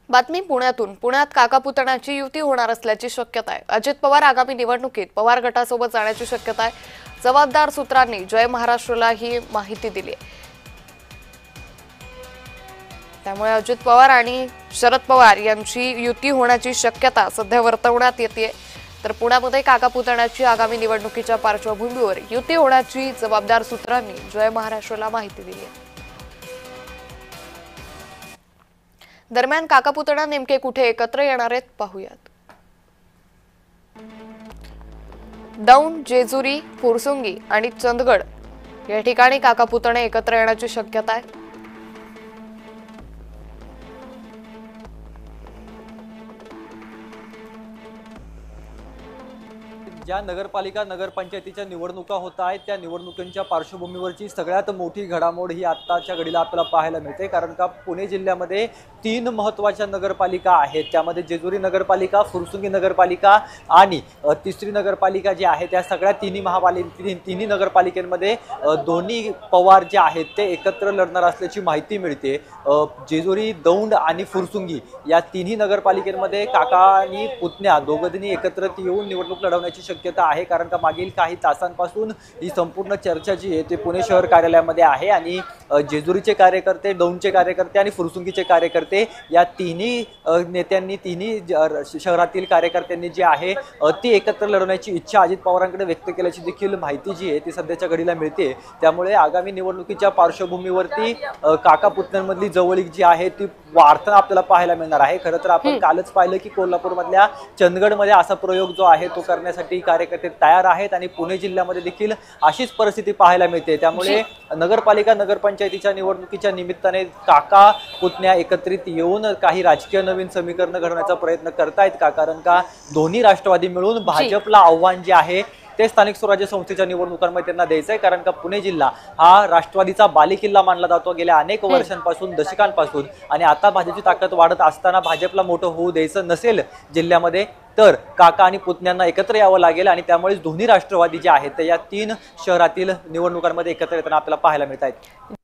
बातमी पुण्यातून। पुण्यात काका पुतण्याची युती होणार असल्याची शक्यता आहे। अजित पवार आगामी निवडणुकीत पवार गटासोबत जाण्याची शक्यता आहे। जबाबदार सूत्रांनी जय महाराष्ट्रला ही माहिती दिली आहे। त्यामुळे अजित पवार आणि शरद पवार यांची युती होण्याची शक्यता सध्या वर्तवण्यात येते। तर पुण्यामध्ये काका पुतण्याची आगामी निवडणुकीच्या पार्श्वभूमीवर युती होण्याची जबाबदार सूत्रांनी जय महाराष्ट्रला माहिती दिली आहे। दरम्यान काका पुतणा नेमके कुठे एकत्र येणार आहेत पाहूयात। दौंड, जेजुरी, फुरसुंगी आणि चंदगड या ठिकाणी काका पुतणे एकत्र येण्याची शक्यता आहे। ज्या नगरपालिका नगरपंचायतीच्या निवडणुका होत आहेत त्या निवडणुकांच्या पार्श्वभूमीवरची सगळ्यात मोठी घडामोड ही आत्ताच्या घडीला आपल्याला पाहायला मिळते। कारण का पुणे जिल्ह्यामध्ये 3 महत्त्वाच्या नगरपालिका आहेत। त्यामध्ये जेजुरी नगरपालिका, फुरसुंगी नगरपालिका आणि तिसरी नगरपालिका जी आहे त्या सगळ्या तिन्ही नगरपालिकांमध्ये दोन्ही पवार जे आहेत ते एकत्र लढणार असल्याची माहिती मिळते। जेजुरी, दौंड आणि फुरसुंगी या तिन्ही नगरपालिकांमध्ये काका आणि पुतण्या दोघांनी एकत्र येऊन निवडणूक लढवण्याची शक्यता आहे। कारण का मागील काही तासांपासून ही संपूर्ण चर्चा जी आहे ते पुणे शहर कार्यालयामध्ये आहे आणि जेजुरीचे कार्यकर्ते, दौंडचे कार्यकर्ते आणि फुरसुंगीचे कार्यकर्ते या तिन्ही नेत्यांनी, तिन्ही शहरातील कार्यकर्त्यांनी जे आहे ती एकत्र लढवण्याची इच्छा अजित पवारांकडे व्यक्त केल्याची देखील माहिती जी आहे ती सध्याच्या घडीला मिळते। त्यामुळे आगामी निवडणुकीच्या पार्श्वभूमीवरती काका पुतण्यांमधली जवळीक जी आहे ती वाढताना आपल्याला पाहायला मिळणार आहे। खरं तर आपण कालच पाहिलं की कोल्हापूरमधल्या चंदगडमध्ये असा प्रयोग जो आहे तो करण्यासाठी कार्यकर्ते तयार आहेत आणि पुणे जिल्ह्यामध्ये देखील अशीच परिस्थिती पाहायला मिळते। त्यामुळे नगरपालिका नगरपंचायतीच्या निवडणुकीच्या निमित्ताने काका पुतण्या एकत्रित येऊन काही राजकीय नवीन समीकरण घडवण्याचा प्रयत्न करतायत का? कारण का दोन्ही राष्ट्रवादी मिळून भाजपला आव्हान जे आहे ते स्थानिक स्वराज्य संस्थेच्या निवडणुकांमध्ये त्यांना द्यायचं आहे। कारण का पुणे जिल्हा हा राष्ट्रवादीचा बालेकिल्ला मानला जातो गेल्या अनेक वर्षांपासून, दशकांपासून, आणि आता भाजपची ताकद वाढत असताना भाजपला मोठं होऊ द्यायचं नसेल जिल्ह्यामध्ये तर काका आणि पुतण्यांना एकत्र यावं लागेल आणि त्यामुळे दोन्ही राष्ट्रवादी जे आहेत ते या 3 शहरातील निवडणुकांमध्ये एकत्र येताना आपल्याला पाहायला मिळत आहेत।